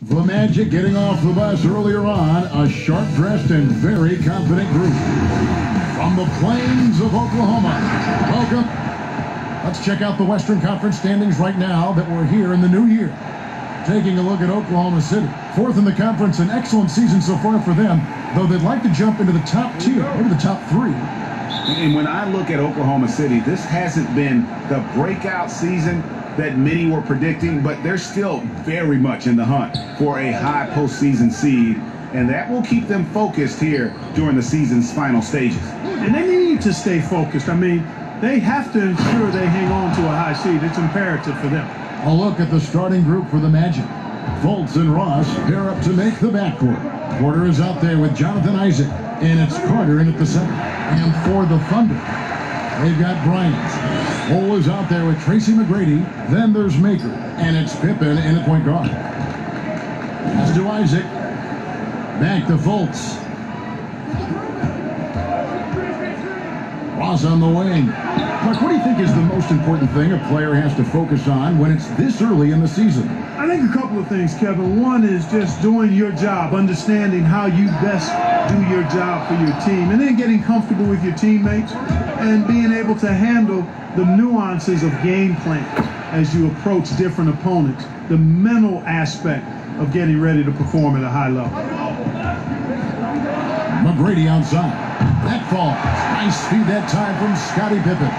The Magic getting off the bus earlier on, a sharp-dressed and very confident group. From the plains of Oklahoma, welcome. Let's check out the Western Conference standings right now that we're here in the new year. Taking a look at Oklahoma City. Fourth in the conference, an excellent season so far for them, though they'd like to jump into the top tier, maybe the top three. And when I look at Oklahoma City, this hasn't been the breakout season that many were predicting, but they're still very much in the hunt for a high postseason seed, and that will keep them focused here during the season's final stages. And they need to stay focused. I mean, they have to ensure they hang on to a high seed. It's imperative for them. A look at the starting group for the Magic. Fultz and Ross pair up to make the backcourt. Porter is out there with Jonathan Isaac, and it's Carter in at the center. And for the Thunder, they've got Bryant. Cole is out there with Tracy McGrady. Then there's Maker, and it's Pippen in at point guard. Pass to Isaac. Back to Fultz. Ross on the wing. Mark, what do you think is the most important thing a player has to focus on when it's this early in the season? I think a couple of things, Kevin. One is just doing your job, understanding how you best do your job for your team, and then getting comfortable with your teammates and being able to handle the nuances of game plan as you approach different opponents, the mental aspect of getting ready to perform at a high level. McGrady outside. That falls. Nice speed that time from Scottie Pippen.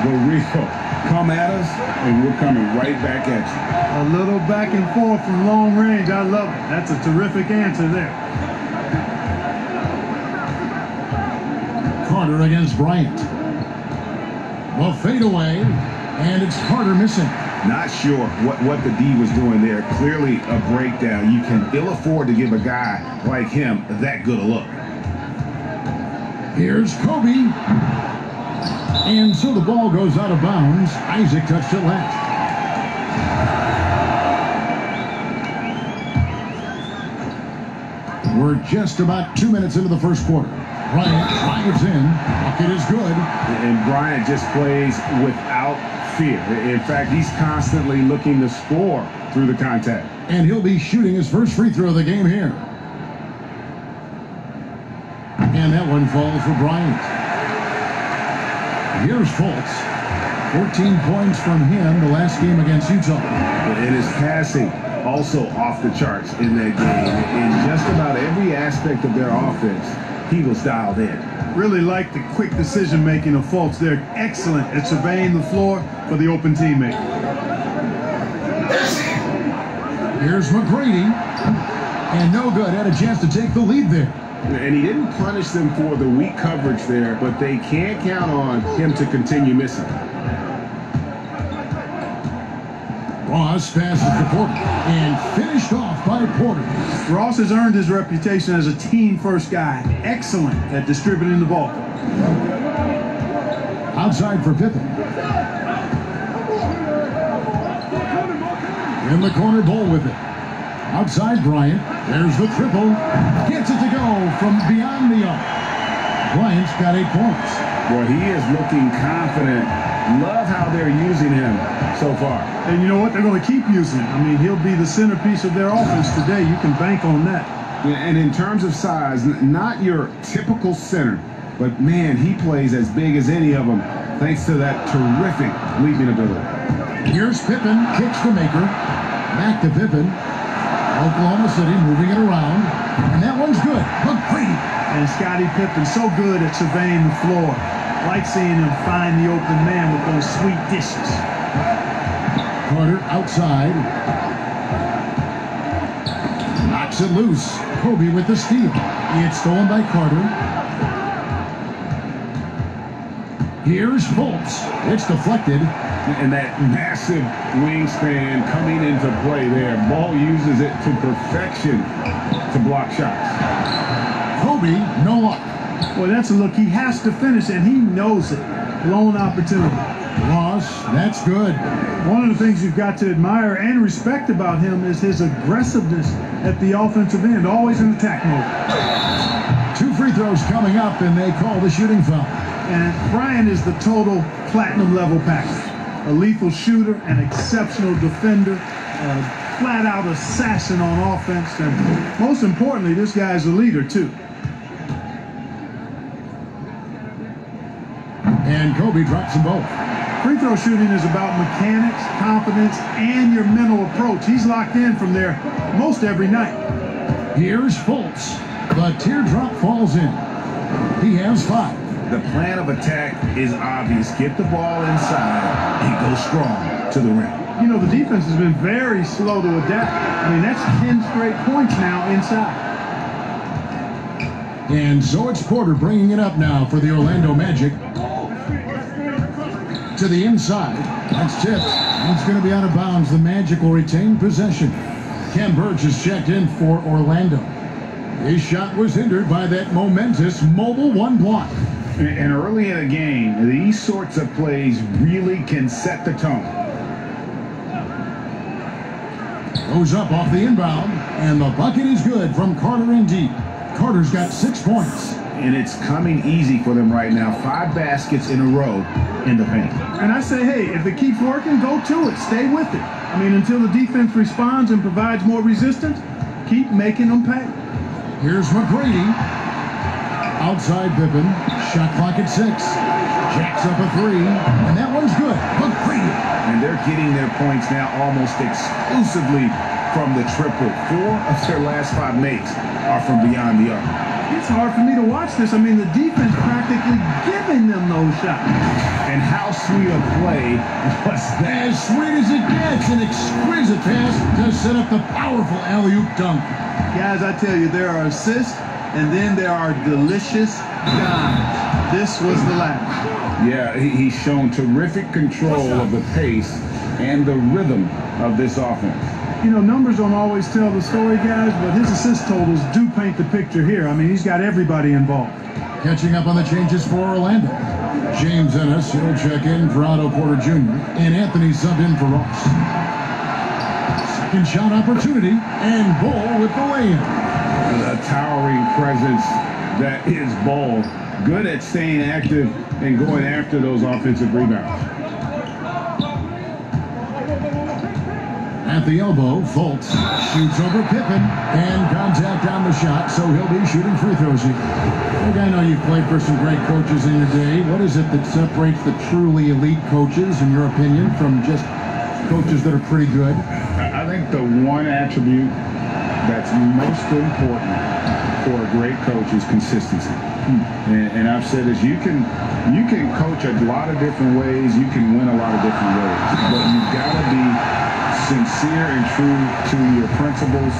Rico, come at us, and we're coming right back at you. A little back and forth from long range. I love it. That's a terrific answer there. Carter against Bryant. Well, fadeaway, and it's Carter missing. Not sure what the D was doing there. Clearly a breakdown. You can ill afford to give a guy like him that good a look. Here's Kobe. And so the ball goes out of bounds. Isaac touched it left. We're just about 2 minutes into the first quarter. Bryant drives in. Bucket is good. And Bryant just plays without fear. In fact, he's constantly looking to score through the contact. And he'll be shooting his first free throw of the game here. And that one falls for Bryant. Here's Fultz. 14 points from him the last game against Utah. And his passing also off the charts in that game. In just about every aspect of their offense, he was dialed in. Really like the quick decision-making of Fultz. They're excellent at surveying the floor for the open teammate. Here's McGrady. And no good. Had a chance to take the lead there. And he didn't punish them for the weak coverage there, but they can't count on him to continue missing. Ross passes to Porter and finished off by Porter. Ross has earned his reputation as a team-first guy. Excellent at distributing the ball. Outside for Pippen. In the corner, Bull with it. Outside Bryant. There's the triple. Gets it to go from beyond the arc. Bryant's got 8 points. Boy, he is looking confident. Love how they're using him so far. And you know what? They're going to keep using him. I mean, he'll be the centerpiece of their offense today. You can bank on that. And in terms of size, not your typical center, but man, he plays as big as any of them thanks to that terrific leaping ability. Here's Pippen. Kicks to Maker. Back to Pippen. Oklahoma City moving it around. And that one's good. McGrady. And Scottie Pippen so good at surveying the floor. Like seeing him find the open man with those sweet dishes. Carter outside. Knocks it loose. Kobe with the steal. It's stolen by Carter. Here's Fultz. It's deflected. And that massive wingspan coming into play there. Ball uses it to perfection to block shots. Kobe, no luck. Well, that's a look. He has to finish, and he knows it. Blown opportunity. Ross, that's good. One of the things you've got to admire and respect about him is his aggressiveness at the offensive end, always in attack mode. 2 free throws coming up, and they call the shooting foul. And Bryant is the total platinum level package. A lethal shooter, an exceptional defender, flat-out assassin on offense, and most importantly, this guy's a leader, too. And Kobe drops them both. Free throw shooting is about mechanics, confidence, and your mental approach. He's locked in from there most every night. Here's Fultz. The teardrop falls in. He has 5. The plan of attack is obvious. Get the ball inside and go strong to the rim. You know, the defense has been very slow to adapt. I mean, that's 10 straight points now inside. And so it's Porter bringing it up now for the Orlando Magic. To the inside. That's tipped. It's going to be out of bounds. The Magic will retain possession. Ken Burch is checked in for Orlando. His shot was hindered by that momentous mobile 1 block. And early in the game, these sorts of plays really can set the tone. Goes up off the inbound, and the bucket is good from Carter in deep. Carter's got 6 points. And it's coming easy for them right now. 5 baskets in a row in the paint. And I say, hey, if it keeps working, go to it. Stay with it. I mean, until the defense responds and provides more resistance, keep making them pay. Here's McGrady. Outside Pippen. Shot clock at 6. Jacks up a 3. And that one's good. McGrady. And they're getting their points now almost exclusively from the triple. 4 of their last 5 makes are from beyond the arc. It's hard for me to watch this. I mean, the defense practically giving them those shots. And how sweet a play was that? As sweet as it gets. An exquisite pass to set up the powerful alley-oop dunk. Guys, I tell you, there are assists, and then there are delicious dimes. This was the last. Yeah, he's shown terrific control of the pace and the rhythm of this offense. You know, numbers don't always tell the story, guys, but his assist totals do paint the picture here. I mean, he's got everybody involved. Catching up on the changes for Orlando. James Ennis, he'll check in for Otto Porter Jr. And Anthony subbed in for Ross. Second shot opportunity, and Bull with the lay-in. The towering presence that is Bull. Good at staying active and going after those offensive rebounds. At the elbow, Fultz shoots over Pippen, and contact on the shot, so he'll be shooting free throws here. Look, I know you've played for some great coaches in your day. What is it that separates the truly elite coaches, in your opinion, from just coaches that are pretty good? I think the one attribute that's most important for a great coach is consistency. And I've said this, you can coach a lot of different ways, you can win a lot of different ways, but you've got to be sincere and true to your principles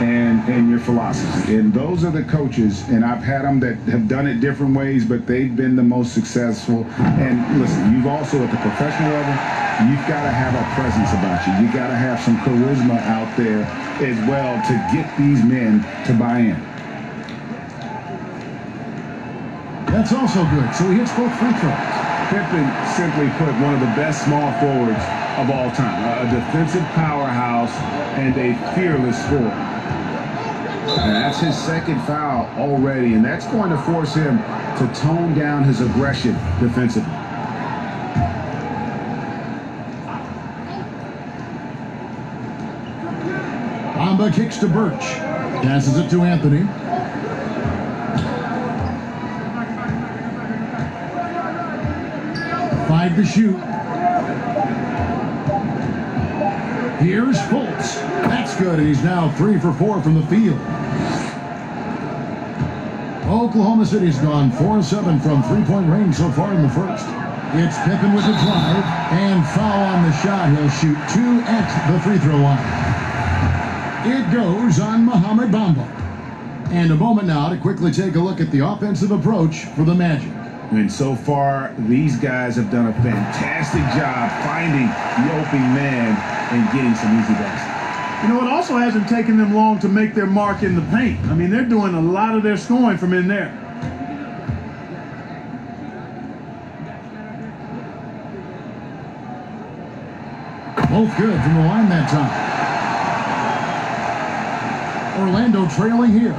and your philosophy. And those are the coaches, and I've had them that have done it different ways, but they've been the most successful. And listen, you've also at the professional level, you've got to have a presence about you. You got to have some charisma out there as well to get these men to buy in. That's also good. So he hits both free throws. Pippen, simply put, one of the best small forwards of all time. A defensive powerhouse and a fearless scorer. And that's his second foul already, and that's going to force him to tone down his aggression defensively. Bamba kicks to Birch. Passes it to Anthony. Five to shoot. Here's Fultz. That's good, and he's now 3 for 4 from the field. Oklahoma City's gone 4-7 from three-point range so far in the first. It's Pippen with the drive, and foul on the shot. He'll shoot 2 at the free throw line. It goes on Mohamed Bamba. And a moment now to quickly take a look at the offensive approach for the Magic. And so far, these guys have done a fantastic job finding the open man and getting some easy baskets. You know, it also hasn't taken them long to make their mark in the paint. I mean, they're doing a lot of their scoring from in there. Both good from the line that time. Orlando trailing here.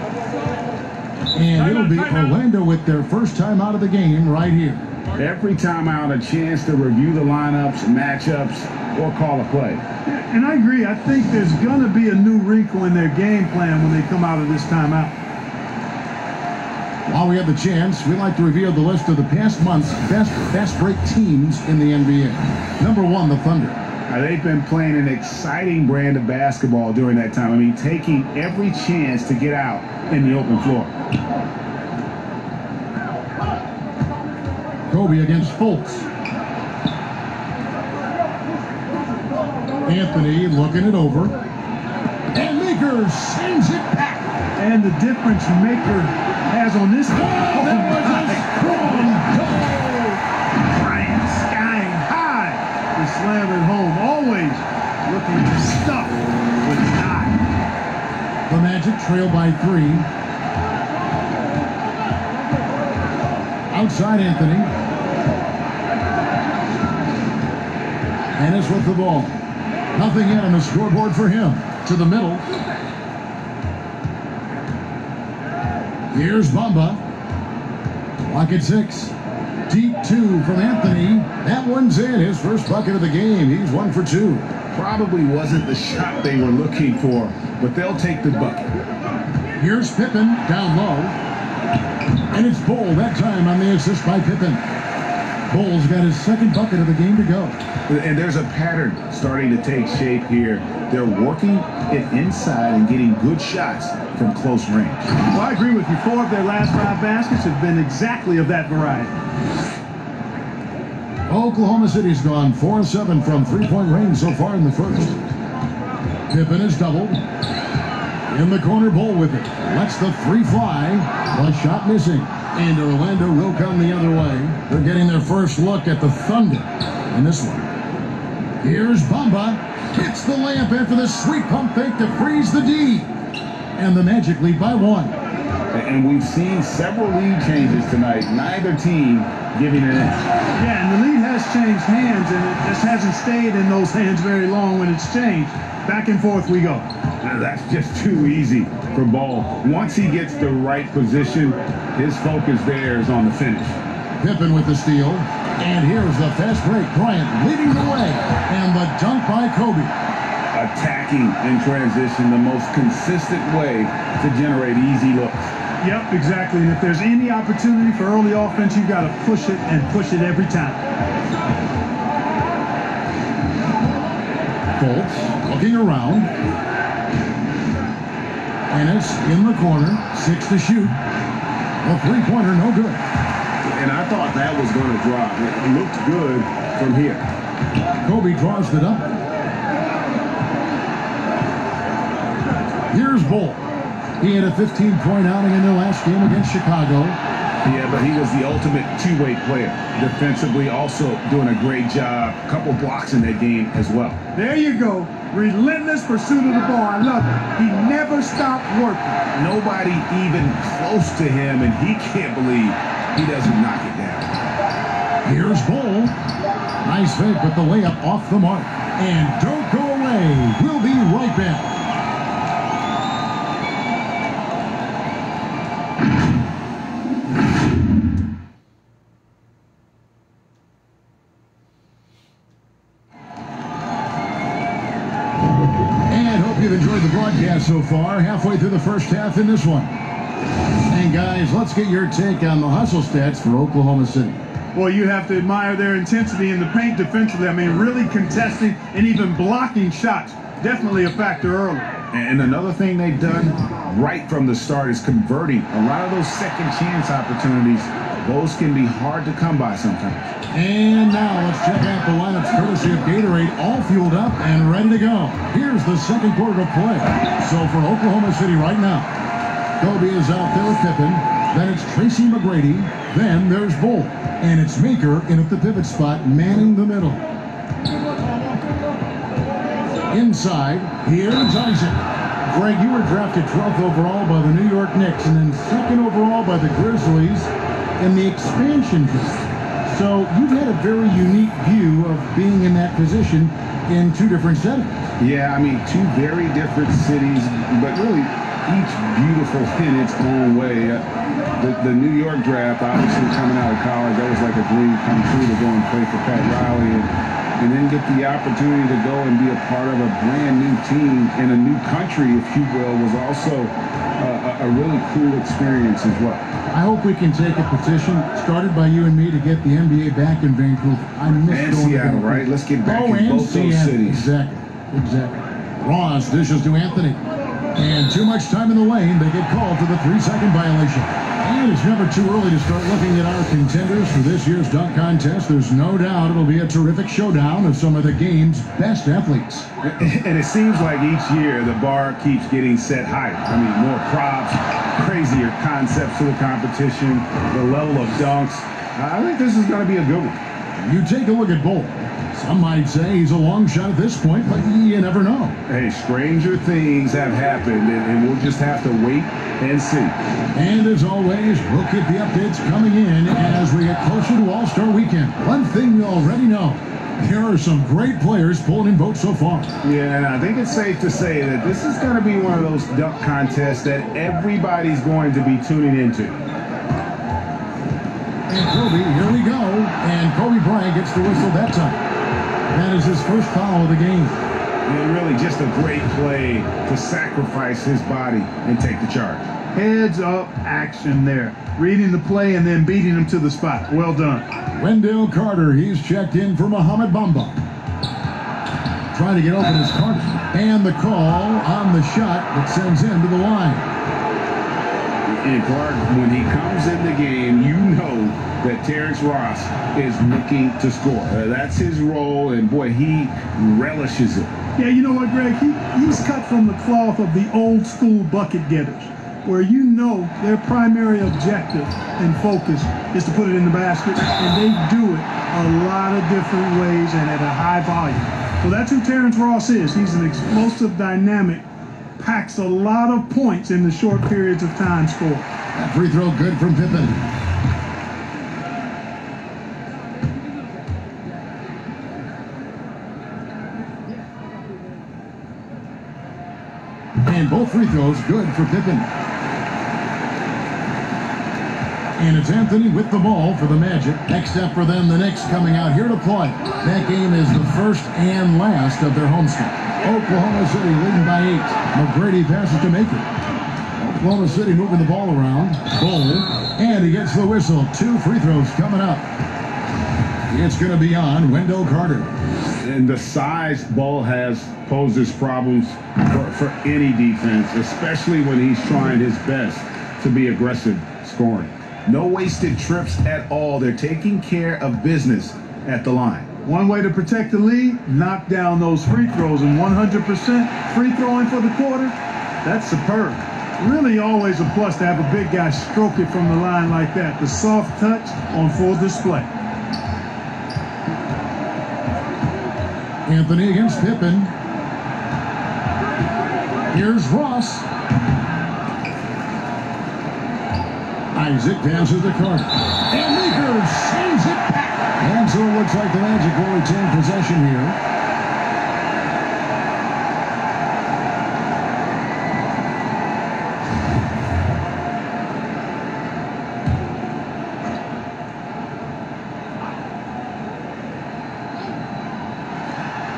And it'll be Orlando with their first time out of the game right here. Every time out, a chance to review the lineups, matchups, or call a play. And I agree. I think there's going to be a new wrinkle in their game plan when they come out of this timeout. While we have the chance, we'd like to reveal the list of the past month's best fast break teams in the NBA. Number 1, the Thunder. They've been playing an exciting brand of basketball during that time. I mean, taking every chance to get out in the open floor. Kobe against Fultz. Anthony looking it over. And Maker sends it back. And the difference Maker has on this game. Oh, that was a strong goal. Bryant skying high to slam it home. Always looking to stuff with not. The Magic trail by 3. Outside Anthony. Ennis with the ball. Nothing yet on the scoreboard for him. To the middle. Here's Bamba. Clock at 6. Deep 2 from Anthony. That one's in. His first bucket of the game. He's 1 for 2. Probably wasn't the shot they were looking for, but they'll take the bucket. Here's Pippen down low. And it's Bull that time on the assist by Pippen. Bull's got his second bucket of the game to go. And there's a pattern starting to take shape here. They're working it inside and getting good shots from close range. Well, I agree with you. 4 of their last 5 baskets have been exactly of that variety. Oklahoma City's gone 4-7 from three-point range so far in the first. Pippen is doubled. In the corner, Bull with it. Lets the 3 fly. The shot missing. And Orlando will come the other way. They're getting their first look at the Thunder in this one. Here's Bamba. Gets the layup after the sweet pump fake to freeze the D. And the Magic lead by 1. And we've seen several lead changes tonight. Neither team giving an inch. Yeah, and the lead has changed hands, and it just hasn't stayed in those hands very long when it's changed. Back and forth we go. That's just too easy for Ball. Once he gets the right position, his focus there is on the finish. Pippen with the steal. And here's the fast break. Bryant leading the way. And the dunk by Kobe. Attacking in transition, the most consistent way to generate easy looks. Yep, exactly. And if there's any opportunity for early offense, you've got to push it and push it every time. Fultz looking around. Ennis in the corner. 6 to shoot. A three-pointer, no good. And I thought that was going to drop. It looked good from here. Kobe draws the double. Here's Bull. He had a 15-point outing in their last game against Chicago. Yeah, but he was the ultimate two-way player. Defensively, also doing a great job. A couple blocks in that game as well. There you go. Relentless pursuit of the ball. I love it. He never stopped working. Nobody even close to him, and he can't believe he doesn't knock it down. Here's Bull. Nice fake, but the layup off the mark. And don't go away. We'll be right back. You've enjoyed the broadcast so far, halfway through the first half in this one. And guys, let's get your take on the hustle stats for Oklahoma City. Well, you have to admire their intensity in the paint defensively. I mean, really contesting and even blocking shots. Definitely a factor early. And another thing they've done right from the start is converting a lot of those second chance opportunities. Those can be hard to come by sometimes. And now let's check out the lineups courtesy of Gatorade, all fueled up and ready to go. Here's the second quarter of play. So for Oklahoma City right now, Kobe is out there with Pippen. Then it's Tracy McGrady. Then there's Bull. And it's Maker in at the pivot spot, manning the middle. Inside, here's Isaac. Greg, you were drafted 12th overall by the New York Knicks and then 2nd overall by the Grizzlies in the expansion draft. So you've had a very unique view of being in that position in 2 different settings. Yeah, I mean, 2 very different cities, but really each beautiful in its own way. The New York draft, obviously coming out of college, that was like a dream come true to go and play for Pat Riley. And and then get the opportunity to go and be a part of a brand new team in a new country, if you will, was also a really cool experience as well. I hope we can take a petition started by you and me to get the NBA back in Vancouver. I miss And going Seattle, to right? Let's get back in and both those Seattle. cities. Exactly. Ross dishes to Anthony. And too much time in the lane. They get called for the 3-second violation. And it's never too early to start looking at our contenders for this year's dunk contest. There's no doubt it'll be a terrific showdown of some of the game's best athletes. And it seems like each year the bar keeps getting set higher. I mean, more props, crazier concepts to the competition, the level of dunks. I think this is going to be a good one. You take a look at Bull. Some might say he's a long shot at this point, but you never know. Hey, stranger things have happened, and we'll just have to wait and see. And as always, we'll keep the updates coming in as we get closer to All-Star Weekend. One thing you already know, there are some great players pulling in votes so far. Yeah, and I think it's safe to say that this is going to be one of those dunk contests that everybody's going to be tuning into. And Kobe, here we go. And Kobe Bryant gets the whistle that time. That is his first foul of the game. And really just a great play to sacrifice his body and take the charge. Heads up action there. Reading the play and then beating him to the spot. Well done. Wendell Carter, he's checked in for Mohamed Bamba. Trying to get open is Carter. And the call on the shot that sends him to the line. And Clark, when he comes in the game, you know that Terrence Ross is looking to score. That's his role, and boy, he relishes it. Yeah, you know what, Greg? He's cut from the cloth of the old school bucket getters, where you know their primary objective and focus is to put it in the basket, and they do it a lot of different ways and at a high volume. So that's who Terrence Ross is. He's an explosive, dynamic, packs a lot of points in the short periods of time scored. That free throw good from Pippen. And both free throws good for Pippen. And it's Anthony with the ball for the Magic. Next up for them, the Knicks coming out here to play. That game is the first and last of their homestand. Oklahoma City leading by 8. McGrady passes to Maker. Oklahoma City moving the ball around. Bull. And he gets the whistle. 2 free throws coming up. It's going to be on Wendell Carter. And the size Bull has poses problems for any defense, especially when he's trying his best to be aggressive scoring. No wasted trips at all. They're taking care of business at the line. One way to protect the lead, knock down those free throws, and 100% free throwing for the quarter, that's superb. Really always a plus to have a big guy stroke it from the line like that. The soft touch on full display. Anthony against Pippen. Here's Ross. Isaac passes to Carter. And Maker sends it back. And so it looks like the Magic will retain possession here.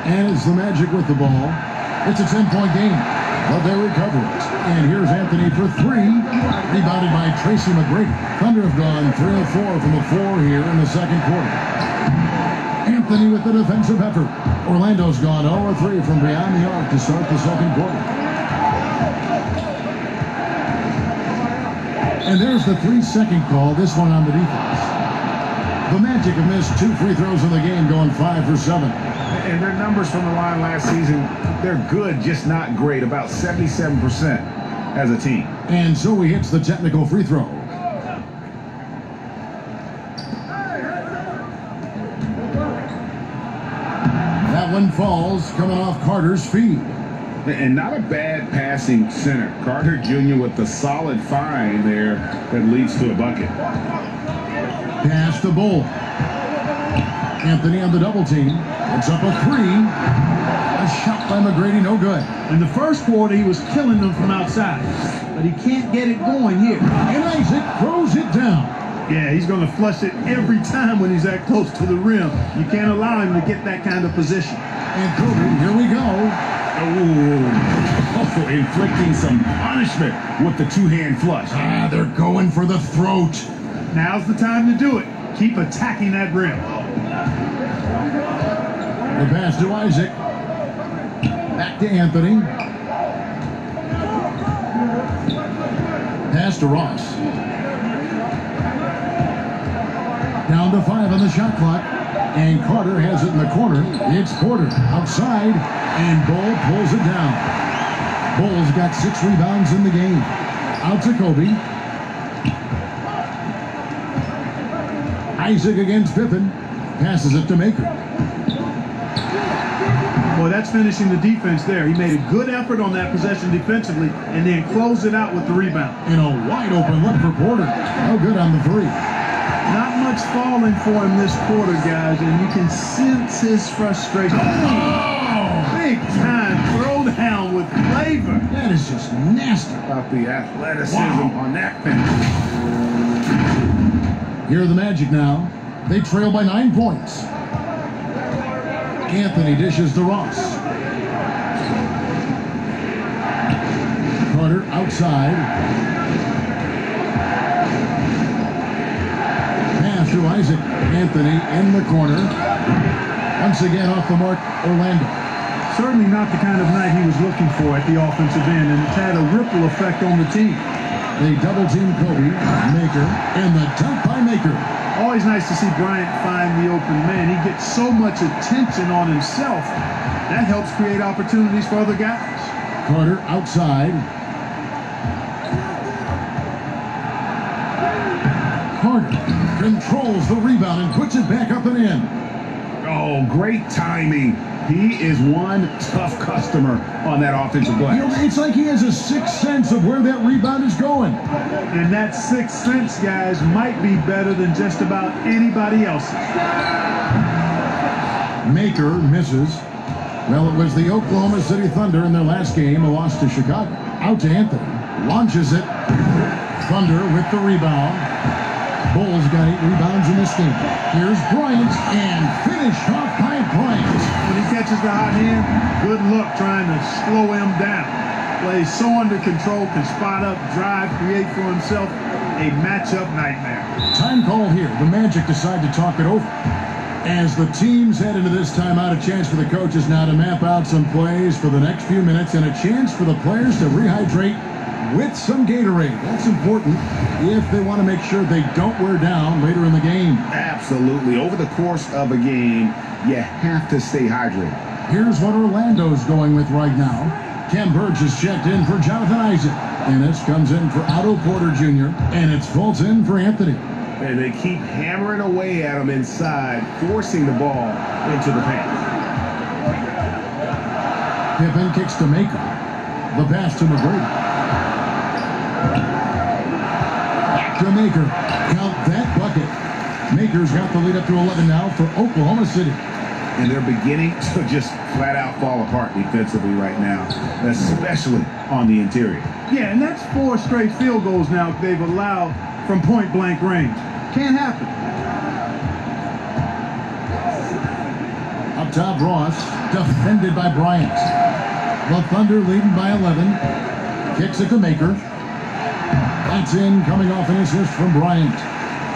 And it's the Magic with the ball. It's a 10-point game, but they recover it. And here's Anthony for 3, rebounded by Tracy McGrady. Thunder have gone 3 of 4 from the floor here in the second quarter. Anthony with the defensive effort. Orlando's gone 0 of 3 from beyond the arc to start the second quarter. And there's the 3-second call, this one on the defense. The Magic have missed 2 free throws in the game, going 5 for 7. And their numbers from the line last season, they're good, just not great, about 77% as a team. And so he hits the technical free throw. That one falls, coming off Carter's feed. And not a bad passing center. Carter Jr. with the solid find there that leads to a bucket. Pass to Bull. Anthony on the double team. It's up a 3. A shot by McGrady, no good. In the first quarter, he was killing them from outside, but he can't get it going here. And Isaac throws it down. Yeah, he's going to flush it every time when he's that close to the rim. You can't allow him to get that kind of position. And Kobe, here we go. Oh, inflicting some punishment with the two-hand flush. Ah, they're going for the throat. Now's the time to do it. Keep attacking that rim. The pass to Isaac. Back to Anthony. Pass to Ross. Down to 5 on the shot clock. And Carter has it in the corner. It's Porter outside. And Bull pulls it down. Bull's got 6 rebounds in the game. Out to Kobe. Isaac against Pippen. Passes it to Maker. Boy, that's finishing the defense there. He made a good effort on that possession defensively and then closed it out with the rebound. In a wide open look for Porter. No good on the 3. Not much falling for him this quarter, guys, and you can sense his frustration. Oh, big time throwdown with flavor. That is just nasty. About the athleticism on that finish. Here are the Magic now. They trail by 9 points. Anthony dishes to Ross. Carter outside. Pass to Isaac. Anthony in the corner. Once again off the mark, Orlando. Certainly not the kind of night he was looking for at the offensive end, and it's had a ripple effect on the team. They double team Kobe, Maker, and the dunk by Maker. Always nice to see Bryant find the open man. He gets so much attention on himself. That helps create opportunities for other guys. Carter outside. Carter controls the rebound and puts it back up and in. Oh, great timing. He is one tough customer on that offensive glass. You know, it's like he has a sixth sense of where that rebound is going. And that sixth sense, guys, might be better than just about anybody else's. Maker misses. Well, it was the Oklahoma City Thunder in their last game, a loss to Chicago. Out to Anthony. Launches it. Thunder with the rebound. Bulls got 8 rebounds in this game. Here's Bryant, and finished off by Bryant. When he catches the hot hand, good look trying to slow him down. Plays so under control, can spot up, drive, create for himself a matchup nightmare. Time call here. The Magic decide to talk it over. As the teams head into this timeout, a chance for the coaches now to map out some plays for the next few minutes and a chance for the players to rehydrate with some Gatorade. That's important if they want to make sure they don't wear down later in the game. Absolutely. Over the course of a game, you have to stay hydrated. Here's what Orlando's going with right now. Ken Burge is checked in for Jonathan Isaac. Ennis comes in for Otto Porter Jr. And it's Fultz in for Anthony. And they keep hammering away at him inside, forcing the ball into the paint. Pippen kicks to Maker. The pass to McGrady. Back to Maker. Count that bucket. Maker's got the lead up to 11 now for Oklahoma City. And they're beginning to just flat out fall apart defensively right now, especially on the interior. Yeah, and that's 4 straight field goals now they've allowed from point-blank range. Can't happen. Up top, Ross, defended by Bryant. The Thunder leading by 11. Kicks it to Maker. That's in, coming off an assist from Bryant.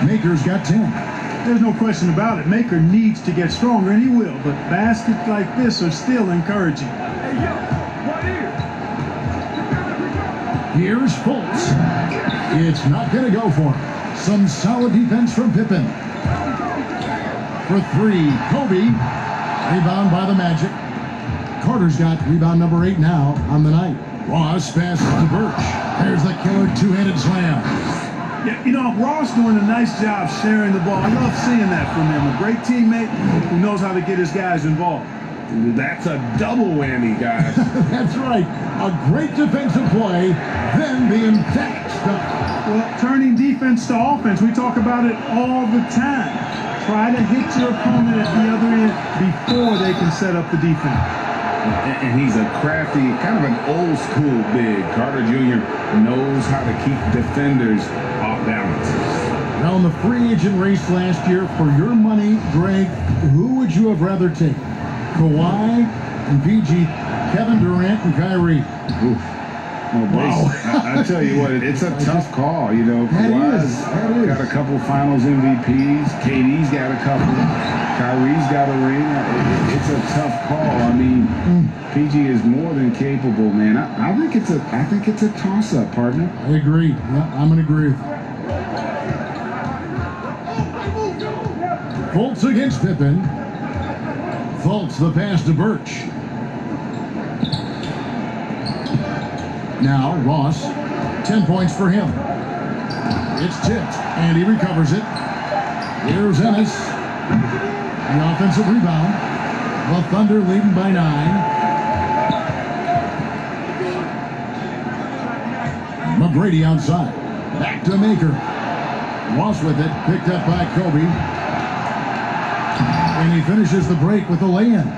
Maker's got 10. There's no question about it. Maker needs to get stronger, and he will. But baskets like this are still encouraging. Here's Fultz. It's not going to go for him. Some solid defense from Pippen. For 3, Kobe. Rebound by the Magic. Carter's got rebound number 8 now on the night. Ross passes to Birch. There's the killer two-handed slam. Yeah, you know, Ross doing a nice job sharing the ball. I love seeing that from him. A great teammate who knows how to get his guys involved. That's a double whammy, guys. That's right. A great defensive play, then the emphatic stuff. Well, turning defense to offense, we talk about it all the time. Try to hit your opponent at the other end before they can set up the defense. And he's a crafty, kind of an old school big. Carter Jr. knows how to keep defenders off balance. Now, in the free agent race last year, for your money, Greg, who would you have rather taken? Kawhi and PG, Kevin Durant and Kyrie. Oof. Well, wow. I tell you what, it's a tough call. You know, Kawhi's got a couple Finals MVPs. KD's got a couple. Kyrie's got a ring. It's a tough call. I mean, PG is more than capable, man. I think it's a toss-up, partner. I agree. Yeah, I'm going to agree with you. Fultz against Pippen. Fultz the pass to Birch. Now Ross, 10 points for him. It's tipped, and he recovers it. Here's Ennis. The offensive rebound. The Thunder leading by 9. McGrady outside. Back to Maker. Ross with it, picked up by Kobe. And he finishes the break with a lay-in.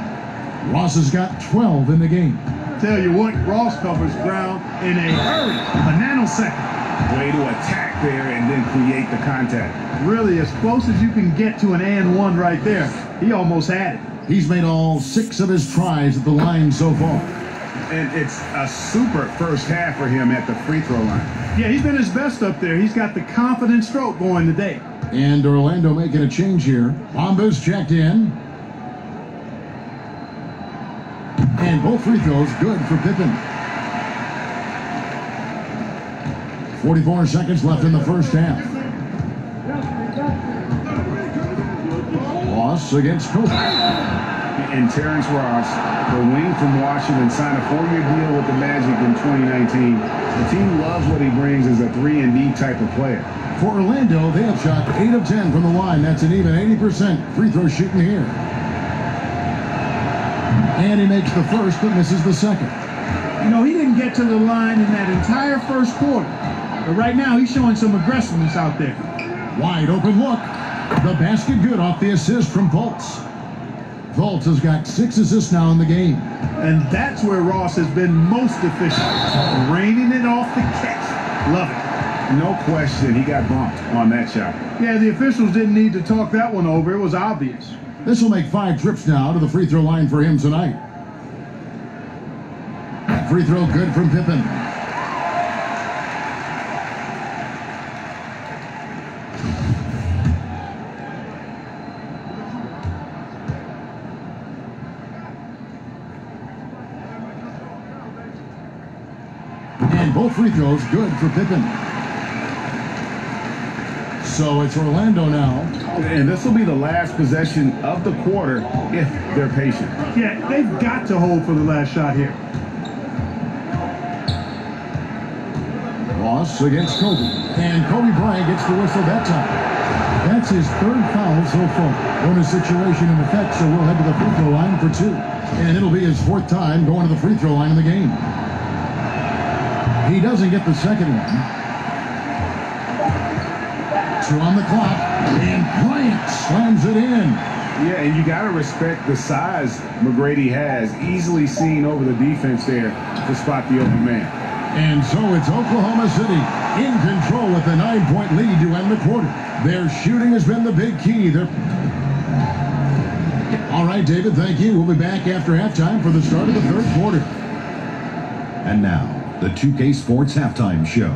Ross has got 12 in the game. Tell you what, Ross covers ground in a hurry, a nanosecond. Way to attack there and then create the contact. Really, as close as you can get to an and one right there. He almost had it. He's made all 6 of his tries at the line so far. And it's a super first half for him at the free throw line. Yeah, he's been his best up there. He's got the confident stroke going today. And Orlando making a change here. Bombas checked in. And both free throws good for Pippen. 44 seconds left in the first half. Ross against Kobe. And Terrence Ross, the wing from Washington, signed a 4-year deal with the Magic in 2019. The team loves what he brings as a 3-and-D type of player. For Orlando, they have shot 8 of 10 from the line. That's an even 80% free throw shooting here. And he makes the first, but misses the second. You know, he didn't get to the line in that entire first quarter. But right now, he's showing some aggressiveness out there. Wide open look. The basket good off the assist from Fultz. Fultz has got 6 assists now in the game. And that's where Ross has been most efficient. Raining it off the catch. Love it. No question, he got bumped on that shot. Yeah, the officials didn't need to talk that one over. It was obvious. This will make 5 trips now to the free throw line for him tonight. Free throw good from Pippen. And both free throws good for Pippen. So it's Orlando now. And this will be the last possession of the quarter if they're patient. Yeah, they've got to hold for the last shot here. Ross against Kobe. And Kobe Bryant gets the whistle that time. That's his 3rd foul so far. Bonus situation in effect, so we'll head to the free throw line for 2. And it'll be his 4th time going to the free throw line in the game. He doesn't get the second one. 2 on the clock, and Bryant slams it in. Yeah, and you got to respect the size McGrady has, easily seen over the defense there to spot the open man. And so it's Oklahoma City in control with a 9-point lead to end the quarter. Their shooting has been the big key. All right, David, thank you. We'll be back after halftime for the start of the 3rd quarter. And now, the 2K Sports Halftime Show.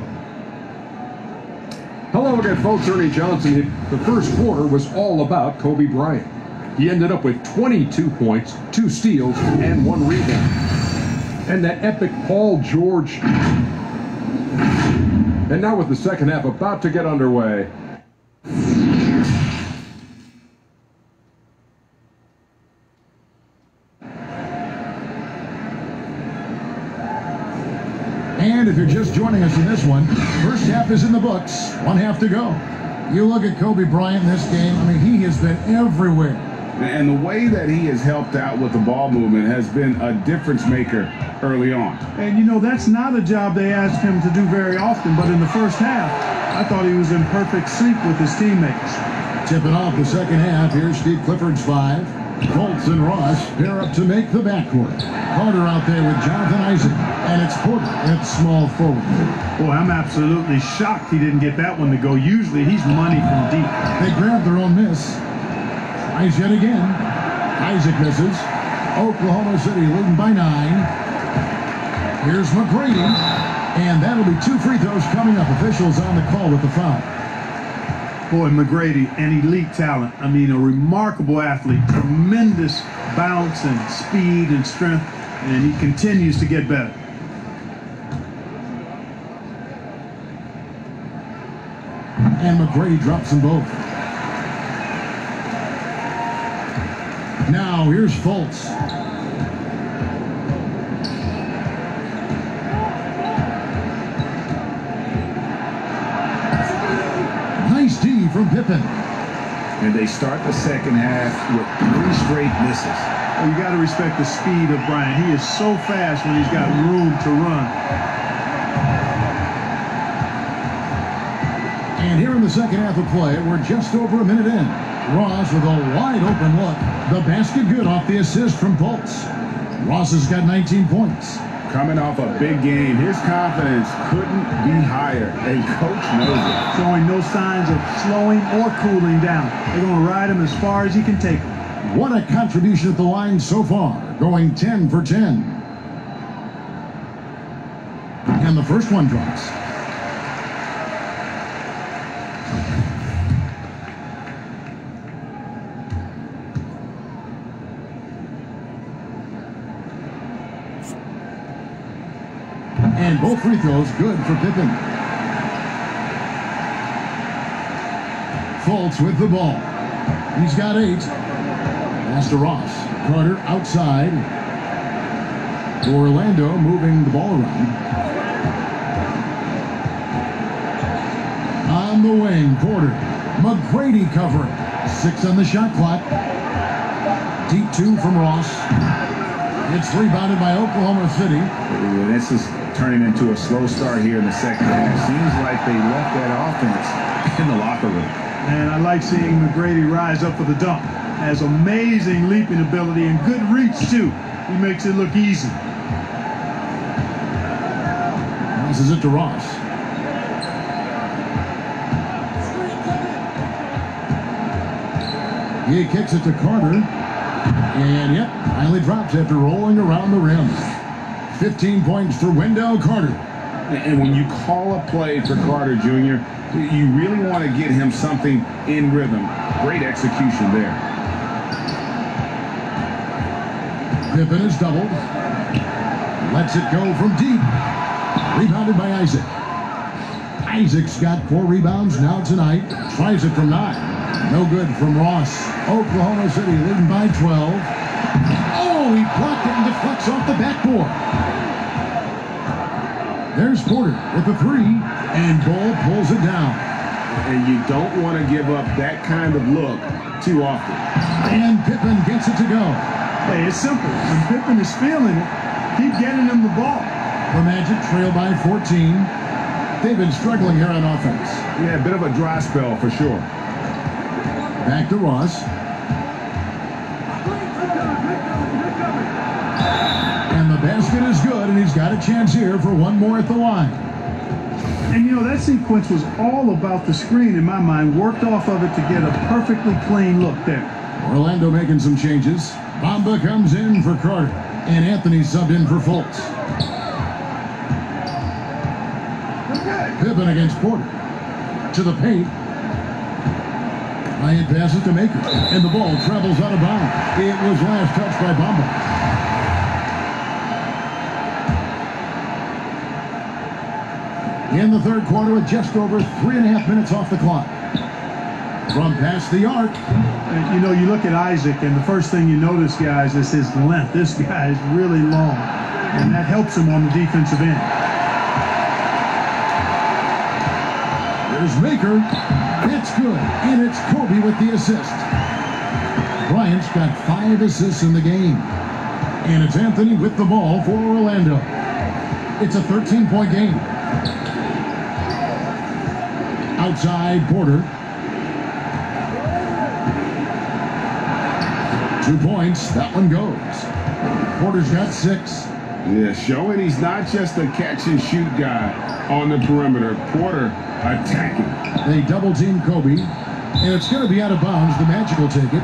Hello again, folks. Ernie Johnson. The first quarter was all about Kobe Bryant. He ended up with 22 points, 2 steals, and 1 rebound. And that epic Paul George. And now with the second half about to get underway. And if you're just joining us in this one, first half is in the books. 1 half to go. You look at Kobe Bryant in this game, I mean, he has been everywhere. And the way that he has helped out with the ball movement has been a difference maker early on. And, you know, that's not a job they asked him to do very often, but in the first half, I thought he was in perfect sync with his teammates. Tipping off the second half, here's Steve Clifford's 5. Fultz and Ross pair up to make the backcourt. Carter out there with Jonathan Isaac, and it's Porter at small forward. Boy, I'm absolutely shocked he didn't get that one to go. Usually he's money from deep. They grab their own miss. Tries yet again. Isaac misses. Oklahoma City leading by 9. Here's McGrady, and that'll be 2 free throws coming up. Officials on the call with the foul. Boy, McGrady, an elite talent. I mean, a remarkable athlete. Tremendous bounce and speed and strength, and he continues to get better. And McGrady drops them both. Now, here's Fultz. Nice D from Pippen. And they start the second half with 3 straight misses. Well, you got to respect the speed of Bryant. He is so fast when he's got room to run. And here in the second half of play, we're just over a minute in. Ross with a wide open look. The basket good off the assist from Fultz. Ross has got 19 points. Coming off a big game, his confidence couldn't be higher, and coach knows it. Showing no signs of slowing or cooling down. They're going to ride him as far as he can take him. What a contribution at the line so far, going 10 for 10. And the first one drops. And both free throws good for Pippen. Fultz with the ball. He's got 8. Pass to Ross. Carter outside. Orlando moving the ball around. On the wing, Porter. McGrady covering. 6 on the shot clock. Deep 2 from Ross. It's rebounded by Oklahoma City. This is turning into a slow start here in the second half. Seems like they left that offense in the locker room. And I like seeing McGrady rise up for the dunk. Has amazing leaping ability and good reach, too. He makes it look easy. Passes it to Ross. He kicks it to Carter. And, yep, finally drops after rolling around the rim. 15 points for Wendell Carter. And when you call a play for Carter Jr., you really want to get him something in rhythm. Great execution there. Pippen is doubled. Lets it go from deep. Rebounded by Isaac. Isaac's got 4 rebounds now tonight. Tries it from 9. No good from Ross. Oklahoma City leading by 12. Oh, he blocked it and deflects off the backboard. There's Porter with the 3, and Ball pulls it down. And you don't want to give up that kind of look too often. And Pippen gets it to go. Hey, it's simple. When Pippen is feeling it, keep getting him the ball. The Magic trail by 14. They've been struggling here on offense. Yeah, a bit of a dry spell for sure. Back to Ross. And the basket is good, and he's got a chance here for one more at the line. And, you know, that sequence was all about the screen in my mind. Worked off of it to get a perfectly clean look there. Orlando making some changes. Bamba comes in for Carter, and Anthony subbed in for Fultz. Pippen against Porter. To the paint. Bryant passes to Maker, and the ball travels out of bounds. It was last touched by Bamba. In the third quarter with just over 3.5 minutes off the clock. From past the arc. And, you know, you look at Isaac, and the first thing you notice, guys, is his length. This guy is really long, and that helps him on the defensive end. There's Maker. It's good, and it's Kobe with the assist. Bryant's got 5 assists in the game. And it's Anthony with the ball for Orlando. It's a 13-point game. Outside, Porter. 2 points. That one goes. Porter's got 6. Yeah, showing he's not just a catch-and-shoot guy on the perimeter. Porter attacking. They double-team Kobe, and it's going to be out of bounds. The Magic will take it.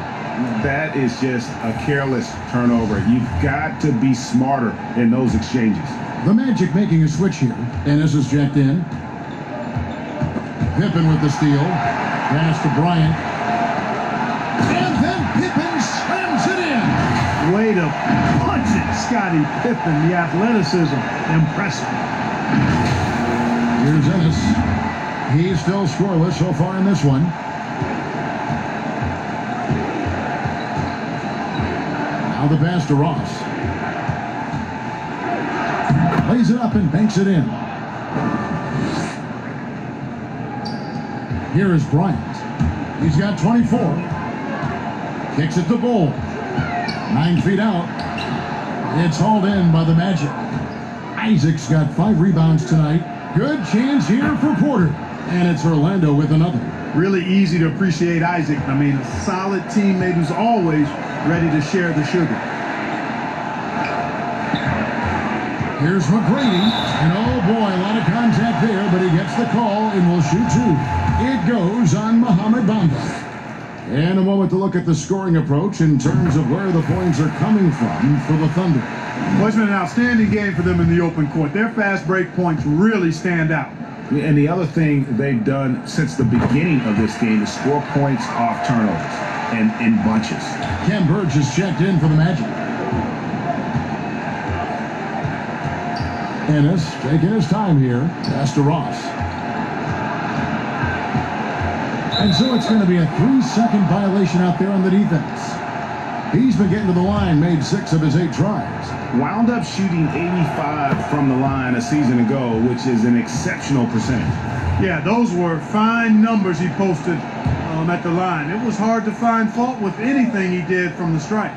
That is just a careless turnover. You've got to be smarter in those exchanges. The Magic making a switch here. Ennis is checked in. Pippen with the steal. Pass to Bryant. And then Pippen slams it in. Way to punch it, Scottie Pippen. The athleticism, impressive. Here's Ennis. He's still scoreless so far in this one. Now the pass to Ross. Lays it up and banks it in. Here is Bryant. He's got 24. Kicks it to Bull. 9 feet out. It's hauled in by the Magic. Isaac's got 5 rebounds tonight. Good chance here for Porter. And it's Orlando with another. Really easy to appreciate Isaac. I mean, a solid teammate who's always ready to share the sugar. Here's McGrady. And oh boy, a lot of contact there, but he gets the call and will shoot 2. It goes on Mohamed Bamba. And a moment to look at the scoring approach in terms of where the points are coming from for the Thunder. Well, it's been an outstanding game for them in the open court. Their fast break points really stand out. And the other thing they've done since the beginning of this game is score points off turnovers and in bunches. Ken Burge is checked in for the Magic. Ennis taking his time here. Pass to Ross. And so it's going to be a 3-second violation out there on the defense. He's been getting to the line, made 6 of his 8 tries. Wound up shooting 85 from the line a season ago, which is an exceptional percentage. Yeah, those were fine numbers he posted at the line. It was hard to find fault with anything he did from the stripe.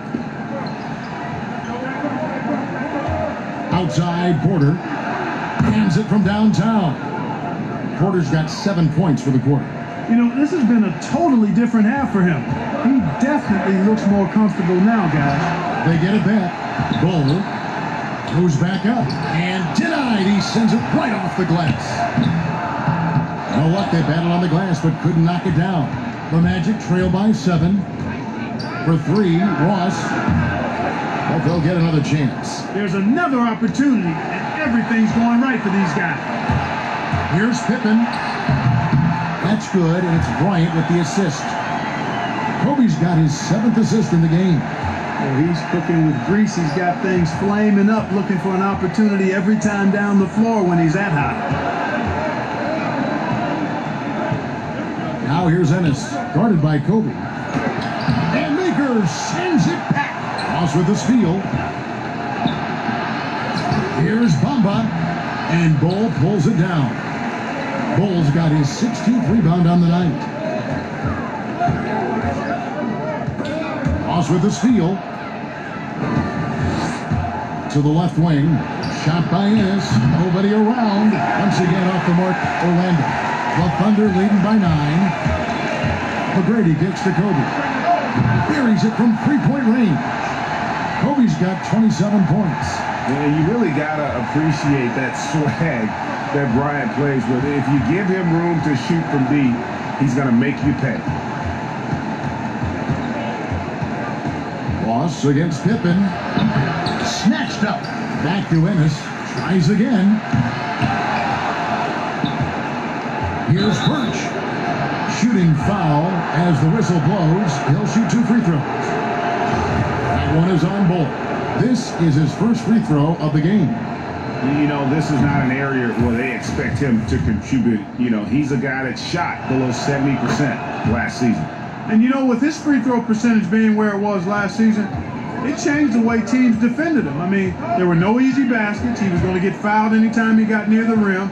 Outside, Porter hands it from downtown. Porter's got 7 points for the quarter. You know, this has been a totally different half for him. He definitely looks more comfortable now, guys. They get it back. Bull goes back up and denied. He sends it right off the glass. You know what? They battled on the glass but couldn't knock it down. The Magic trail by 7. For 3, Ross. But they'll get another chance. There's another opportunity, and everything's going right for these guys. Here's Pippen. That's good, and it's Bryant with the assist. Kobe's got his 7th assist in the game. Well, he's cooking with grease. He's got things flaming up, looking for an opportunity every time down the floor when he's that hot. Now here's Ennis, guarded by Kobe. And Maker sends it back. Ross with the steal. Here's Bamba, and Bull pulls it down. Bull's got his 16th rebound on the night. Ross with the steal. To the left wing. Shot by Ennis. Nobody around. Once again off the mark, Orlando. The Thunder leading by 9. McGrady kicks to Kobe. Buries it from 3-point range. Kobe's got 27 points. And you really got to appreciate that swag that Bryant plays with. If you give him room to shoot from deep, he's going to make you pay. Ross against Pippen. Snatched up. Back to Ennis. Tries again. Here's Birch. Shooting foul as the whistle blows. He'll shoot 2 free throws. That one is on Bull. This is his first free throw of the game. You know, this is not an area where they expect him to contribute. You know, he's a guy that shot below 70% last season. And you know, with his free throw percentage being where it was last season, it changed the way teams defended him. I mean, there were no easy baskets. He was going to get fouled anytime he got near the rim.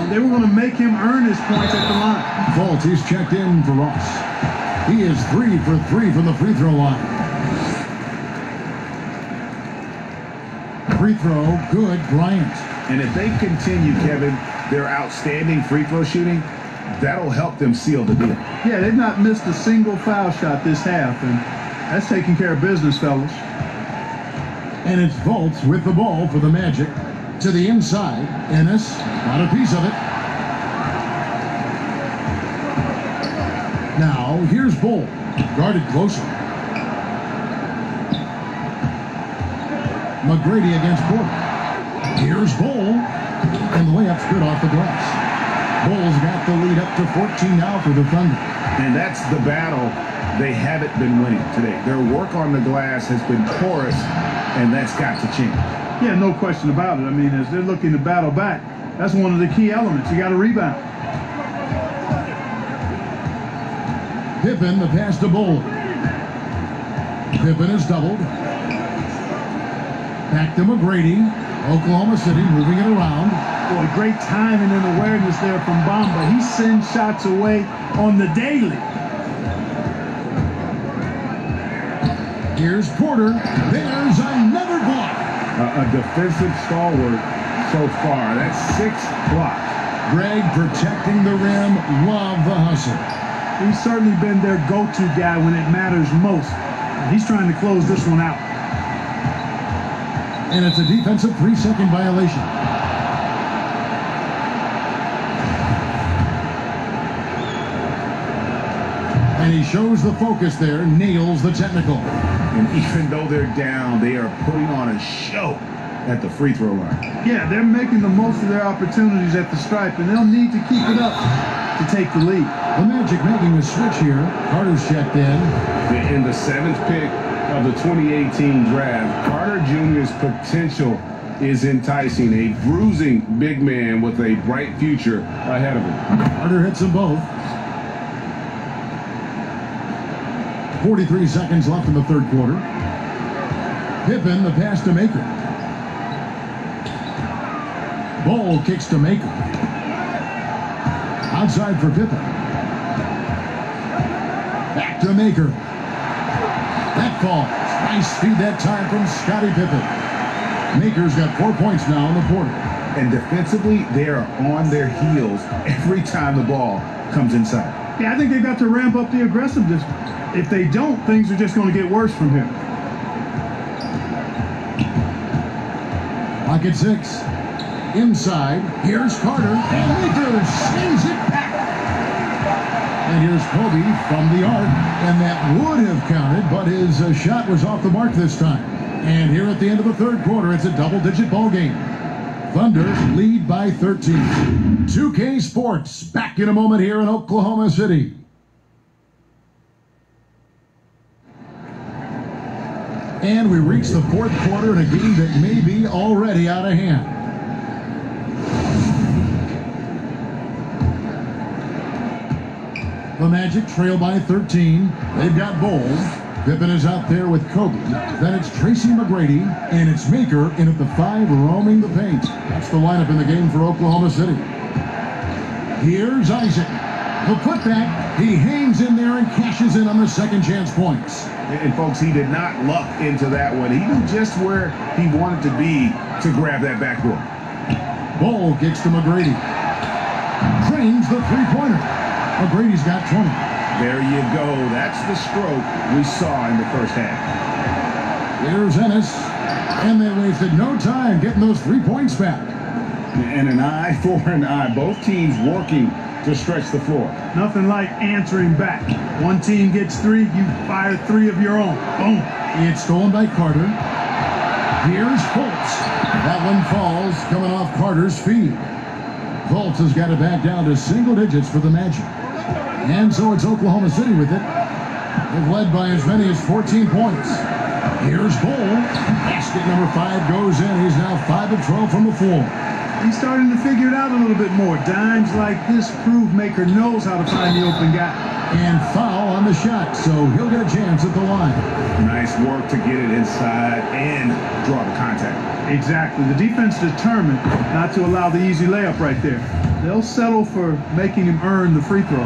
They were going to make him earn his points at the line. Fultz, he's checked in for Ross. He is 3 for 3 from the free throw line. Free throw, good, Bryant. And if they continue, Kevin, their outstanding free throw shooting, that'll help them seal the deal. Yeah, they've not missed a single foul shot this half, and That's taking care of business, fellas. And it's Fultz with the ball for the Magic. To the inside. Ennis got a piece of it. Now, here's Bull. Guarded closer. McGrady against Porter. Here's Bull. And the layup's good off the glass. Bull's got the lead up to 14 now for the Thunder. And that's the battle they haven't been winning today. Their work on the glass has been porous, and that's got to change. Yeah, no question about it. I mean, as they're looking to battle back, that's one of the key elements. You got to rebound. Pippen, the pass to Bull. Pippen is doubled. Back to McGrady. Oklahoma City moving it around. Boy, great timing and awareness there from Bamba. He sends shots away on the daily. Here's Porter. There's another block. A defensive stalwart so far. That's 6 blocks. Greg protecting the rim. Love the hustle. He's certainly been their go-to guy when it matters most. He's trying to close this one out. And it's a defensive 3-second violation. And he shows the focus there, nails the technical. And even though they're down, they are putting on a show at the free throw line. Yeah, they're making the most of their opportunities at the stripe, and they'll need to keep it up to take the lead. The Magic making a switch here. Carter's checked in. In the 7th pick of the 2018 draft, Carter Jr.'s potential is enticing. A bruising big man with a bright future ahead of him. Carter hits them both. 43 seconds left in the third quarter. Pippen, the pass to Maker. Bull kicks to Maker. Outside for Pippen. Back to Maker. That falls. Nice feed that time from Scottie Pippen. Maker's got 4 points now on the quarter. And defensively, they are on their heels every time the ball comes inside. Yeah, I think they've got to ramp up the aggressiveness. If they don't, things are just going to get worse from here. Pocket 6. Inside. Here's Carter. And Maker sends it back. And here's Kobe from the arc. And that would have counted, but his shot was off the mark this time. And here at the end of the third quarter, it's a double-digit ball game. Thunder lead by 13. 2K Sports back in a moment here in Oklahoma City. And we reach the fourth quarter in a game that may be already out of hand. The Magic trail by 13. They've got Bull. Pippen is out there with Kobe. Then it's Tracy McGrady, and it's Maker in at the 5, roaming the paint. That's the lineup in the game for Oklahoma City. Here's Isaac. The putback. He hangs in there and cashes in on the second chance points. And folks, he did not luck into that one. He knew just where he wanted to be to grab that backboard. Bull kicks to McGrady. Drains the three-pointer. McGrady's got 20. There you go. That's the stroke we saw in the first half. Here's Ennis. And they wasted no time getting those 3 points back. And an eye for an eye. Both teams working to stretch the floor. Nothing like answering back. One team gets 3, you fire 3 of your own. Boom. It's stolen by Carter. Here's Fultz. That one falls, coming off Carter's feed. Fultz has got it back down to single digits for the Magic. And so it's Oklahoma City with it. They've led by as many as 14 points. Here's Bull. Basket number 5 goes in. He's now 5 of 12 from the floor. He's starting to figure it out a little bit more. Dimes like this prove Maker knows how to find the open guy. And foul on the shot, so he'll get a chance at the line. Nice work to get it inside and draw the contact. Exactly. The defense determined not to allow the easy layup right there. They'll settle for making him earn the free throws.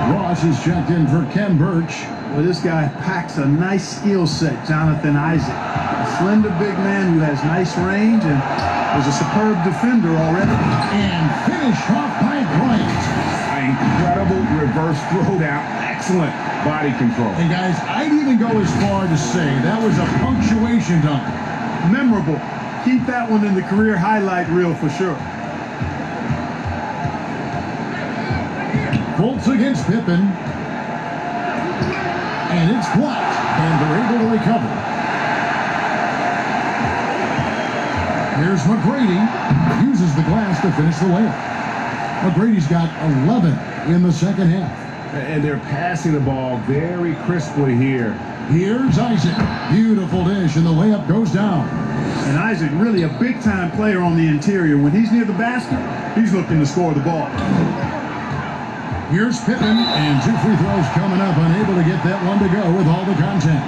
Ross is checked in for Ken Birch. Well, this guy packs a nice skill set, Jonathan Isaac. A slender big man who has nice range and is a superb defender already. And finished off by Bryant. Incredible reverse throwdown. Excellent body control. And guys, I'd even go as far to say that was a punctuation dunk. Memorable. Keep that one in the career highlight reel for sure. Fultz against Pippen. And it's blocked. And they're able to recover. Here's McGrady. Uses the glass to finish the layup. McGrady's got 11 in the second half. And they're passing the ball very crisply here. Here's Isaac. Beautiful dish, and the layup goes down. And Isaac, really a big-time player on the interior. When he's near the basket, he's looking to score the ball. Here's Pippen, and 2 free throws coming up, unable to get that one to go with all the contact.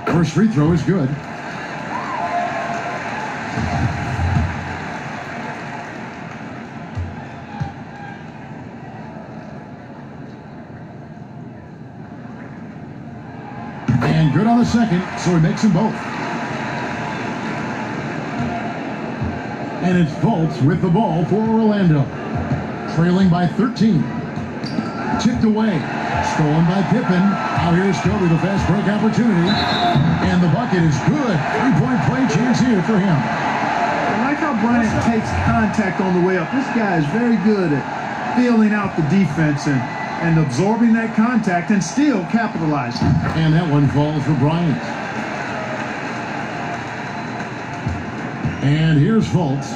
First free throw is good. And good on the second, so he makes them both. And it's Fultz with the ball for Orlando. Trailing by 13. Tipped away. Stolen by Pippen. Now here's Kobe, the fast break opportunity. And the bucket is good. 3-point play chance here for him. I like how Bryant takes contact on the way up. This guy is very good at feeling out the defense and absorbing that contact and still capitalizing. And that one falls for Bryant. And here's Fultz.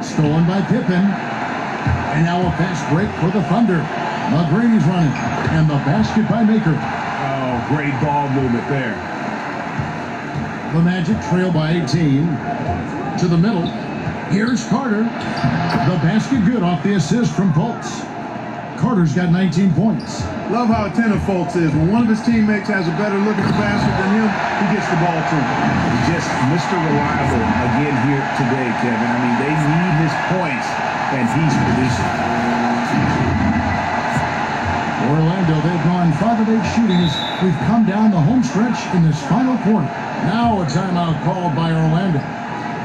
Stolen by Pippen. And now a fast break for the Thunder. McGrady's running. And the basket by Maker. Oh, great ball movement there. The Magic trail by 18. To the middle. Here's Carter. The basket good off the assist from Fultz. Carter's got 19 points. Love how attentive Fultz is. When one of his teammates has a better look at the basket than him, he gets the ball to him. Just Mr. Reliable again here today, Kevin. I mean, they need his points, and he's producing. Orlando, they've gone 5 of 8 shooting as we've come down the home stretch in this final quarter. Now a timeout called by Orlando.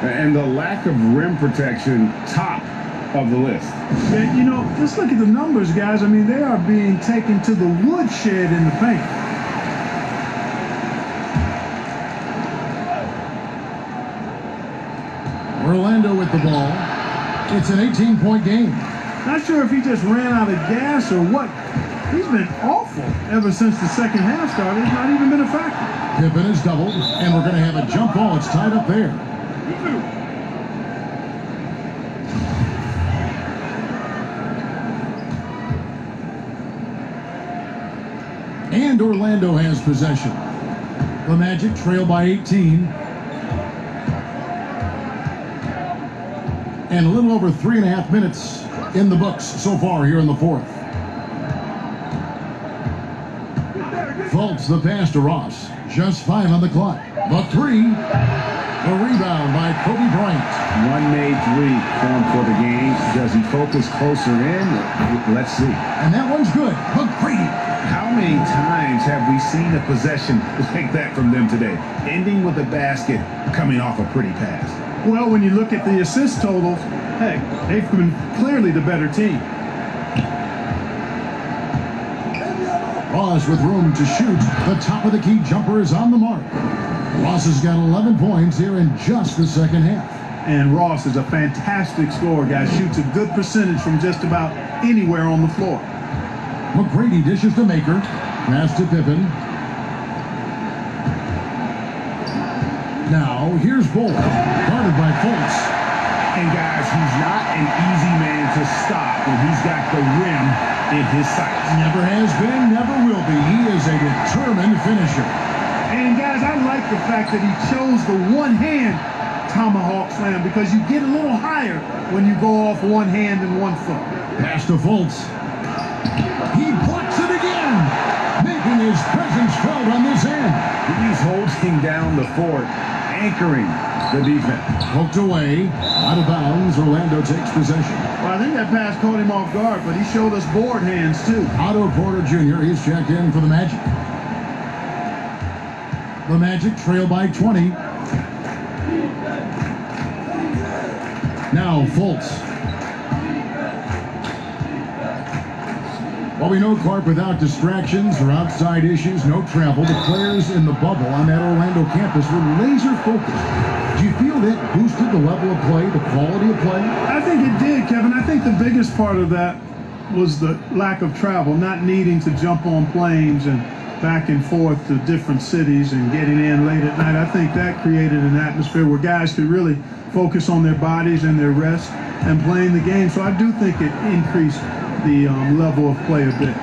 And the lack of rim protection, top of the list. And, you know, just look at the numbers, guys. I mean, they are being taken to the woodshed in the paint. Orlando with the ball. It's an 18-point game. Not sure if he just ran out of gas or what. He's been awful ever since the second half started. He's not even been a factor. Pippen is doubled, and we're going to have a jump ball. It's tied up there. And Orlando has possession. The Magic trail by 18. And a little over 3.5 minutes in the books so far here in the fourth. Fultz the pass to Ross. Just 5 on the clock. The 3. The rebound by Kobe Bryant. One made 3 formed for the game. Does he focus closer in? Let's see. And that one's good. McGrady. How many times have we seen a possession like that from them today? Ending with a basket, coming off a pretty pass. Well, when you look at the assist totals, heck, they've been clearly the better team. Ross with room to shoot. The top of the key jumper is on the mark. Ross has got 11 points here in just the second half. And Ross is a fantastic scorer, guys. Shoots a good percentage from just about anywhere on the floor. McGrady dishes to Maker. Pass to Pippen. Now, here's Bull. Guarded by Fultz. And guys, he's not an easy man to stop when he's got the rim in his sights. Never has been, never will be. He is a determined finisher. And guys, I like the fact that he chose the one-hand tomahawk slam because you get a little higher when you go off one hand and one foot. Pass to Fultz. He blocks it again, making his presence felt on this end. He's holding down the fort, anchoring the defense. Poked away, out of bounds. Orlando takes possession. Well, I think that pass caught him off guard, but he showed us board hands too. Otto Porter Jr. He's checked in for the Magic. The Magic trail by 20. Now Fultz. Well, we know, Clark, without distractions or outside issues, no travel, the players in the bubble on that Orlando campus were laser focused. Do you feel that boosted the level of play, the quality of play? I think it did, Kevin. I think the biggest part of that was the lack of travel, not needing to jump on planes and back and forth to different cities and getting in late at night. I think that created an atmosphere where guys could really focus on their bodies and their rest and playing the game. So I do think it increased the level of play a bit.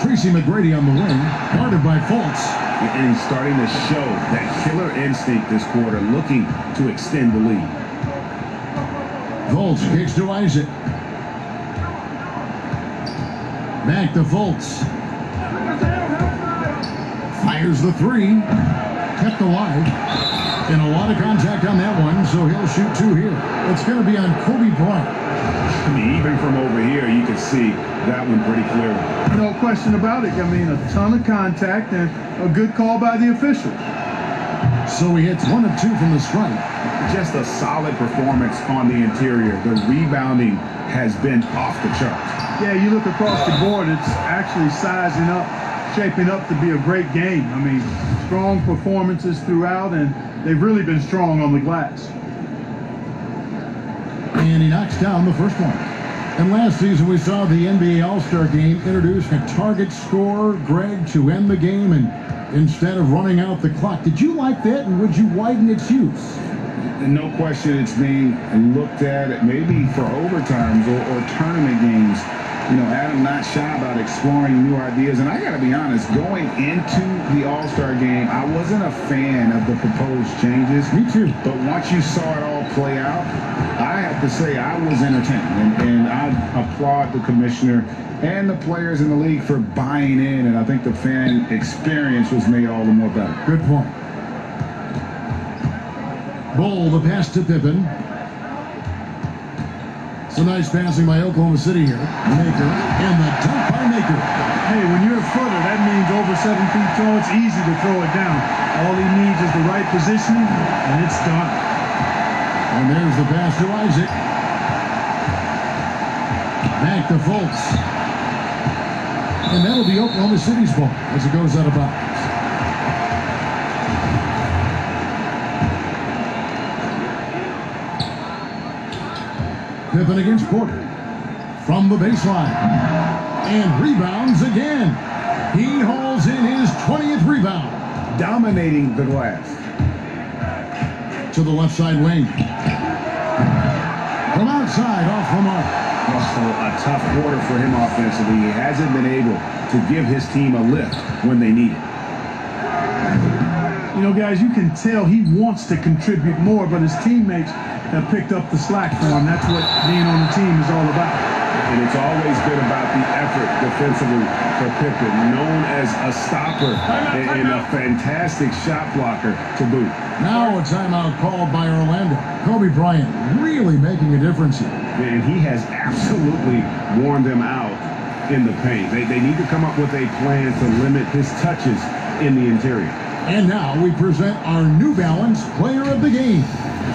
Tracy McGrady on the wing, guarded by Fultz. And he's starting to show that killer instinct this quarter, looking to extend the lead. Fultz kicks to Isaac. Back to Fultz. Fires the three. Kept alive. And a lot of contact on that one, so he'll shoot two here. It's going to be on Kobe Bryant. I mean, even from over here, you can see that one pretty clearly. No question about it. I mean, a ton of contact and a good call by the officials. So he hits 1 of 2 from the strike. Just a solid performance on the interior. The rebounding has been off the charts. Yeah, you look across the board, it's actually sizing up, shaping up to be a great game. I mean, strong performances throughout, and they've really been strong on the glass. And he knocks down the first one. And last season we saw the NBA All-Star Game introduce a target scorer, Greg, to end the game and instead of running out the clock. Did you like that, and would you widen its use? No question it's being looked at maybe for overtimes or tournament games. You know, Adam not shy about exploring new ideas. And I got to be honest, going into the All-Star game, I wasn't a fan of the proposed changes. Me too. But once you saw it all play out, I have to say I was entertained. And I applaud the commissioner and the players in the league for buying in. And I think the fan experience was made all the more better. Good point. Bull, the pass to Pippen. Some nice passing by Oklahoma City here. Maker, and the dunk by Maker. Hey, when you're a footer, that means over 7 feet tall, it's easy to throw it down. All he needs is the right positioning, and it's done. And there's the pass to Isaac. Back to Fultz. And that'll be Oklahoma City's ball as it goes out of bounds. Pippen against Porter from the baseline and rebounds again. He hauls in his 20th rebound. Dominating the glass. To the left side wing. From outside, off the mark. Also a tough quarter for him offensively. He hasn't been able to give his team a lift when they need it. You know, guys, you can tell he wants to contribute more, but his teammates have picked up the slack for him. That's what being on the team is all about. And it's always been about the effort defensively for Pippen, known as a stopper and a fantastic shot blocker to boot. Now a timeout called by Orlando. Kobe Bryant really making a difference here. And he has absolutely worn them out in the paint. They need to come up with a plan to limit his touches in the interior. And now we present our New Balance Player of the Game,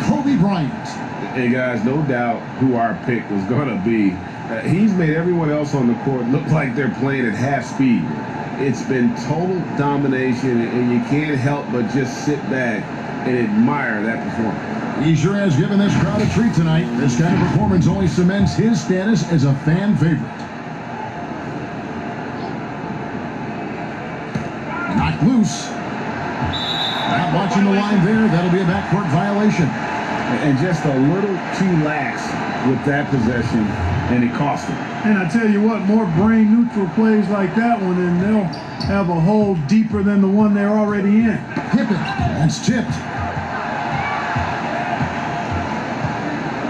Kobe Bryant. Hey guys, no doubt who our pick was going to be. He's made everyone else on the court look like they're playing at half speed. It's been total domination, and you can't help but just sit back and admire that performance. He sure has given this crowd a treat tonight. This kind of performance only cements his status as a fan favorite. Knocked loose. Not watching the line there. That'll be a backcourt violation. And just a little too lax with that possession, and it cost him. And I tell you what, more brain-neutral plays like that one, and they'll have a hole deeper than the one they're already in. Pippen, that's tipped.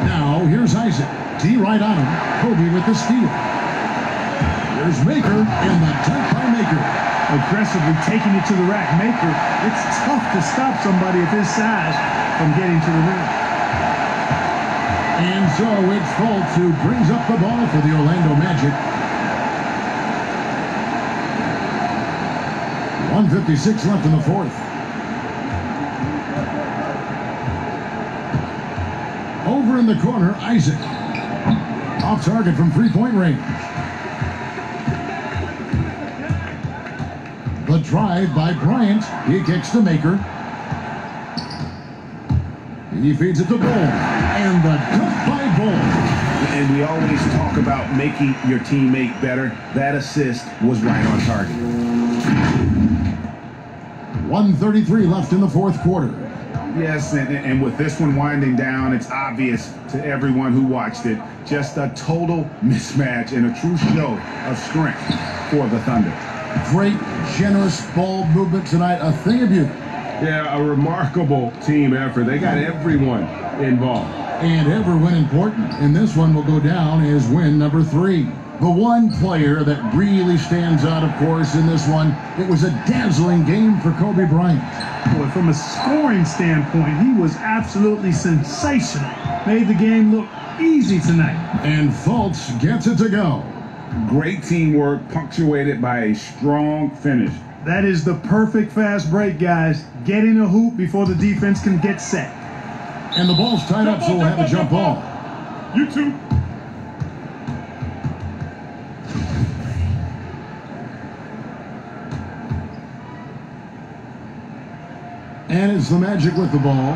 Now, here's Isaac. D right on him. Kobe with the steal. Here's Maker, and the dunk by Maker. Aggressively taking it to the rack. Maker, it's tough to stop somebody of his size from getting to the rim. And so it's Fultz who brings up the ball for the Orlando Magic. 1:56 left in the fourth. Over in the corner, Isaac. Off target from three-point range. The drive by Bryant. He kicks to Maker. He feeds it to Bull. And the dunk by Bull. And we always talk about making your teammate better. That assist was right on target. 1:33 left in the fourth quarter. Yes, and with this one winding down, it's obvious to everyone who watched it. Just a total mismatch and a true show of strength for the Thunder. Great, generous ball movement tonight. A thing of beauty. Yeah, a remarkable team effort. They got everyone involved. And every win important. And this one will go down as win number 3. The one player that really stands out, of course, in this one, it was a dazzling game for Kobe Bryant. Boy, from a scoring standpoint, he was absolutely sensational. Made the game look easy tonight. And Fultz gets it to go. Great teamwork, punctuated by a strong finish. That is the perfect fast break, guys. Get in a hoop before the defense can get set. And the ball's tied up, so we'll have a jump ball. You too. And it's the Magic with the ball.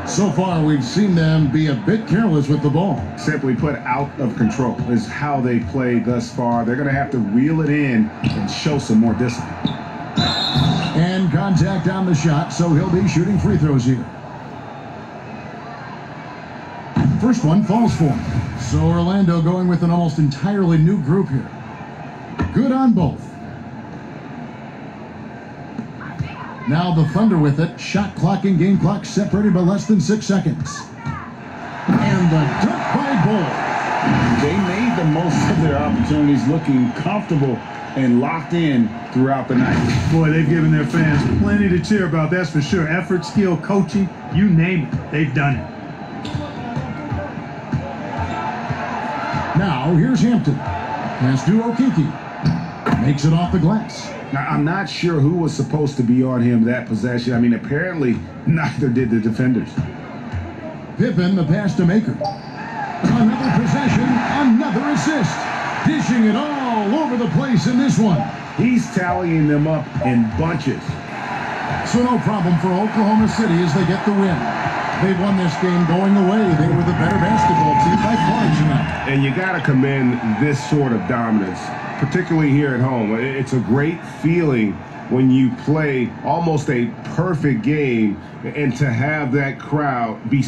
So far, we've seen them be a bit careless with the ball. Simply put, out of control is how they played thus far. They're going to have to reel it in and show some more discipline. And contact on the shot, so he'll be shooting free throws here. First one falls for him. So Orlando going with an almost entirely new group here. Good on both. Now the Thunder with it. Shot clock and game clock separated by less than 6 seconds. And the dunk by Bull. They made the most of their opportunities, looking comfortable and locked in throughout the night. Boy, they've given their fans plenty to cheer about, that's for sure. Effort, skill, coaching, you name it, they've done it. Now here's Hampton. Pass to Okeke. Makes it off the glass. Now, I'm not sure who was supposed to be on him that possession. I mean, apparently neither did the defenders. Pippen, the pass to Maker. Another possession, another assist. Dishing it all over the place in this one. He's tallying them up in bunches. So no problem for Oklahoma City as they get the win. They've won this game going away. They were the better basketball team by far tonight. And you got to commend this sort of dominance, particularly here at home. It's a great feeling when you play almost a perfect game and to have that crowd be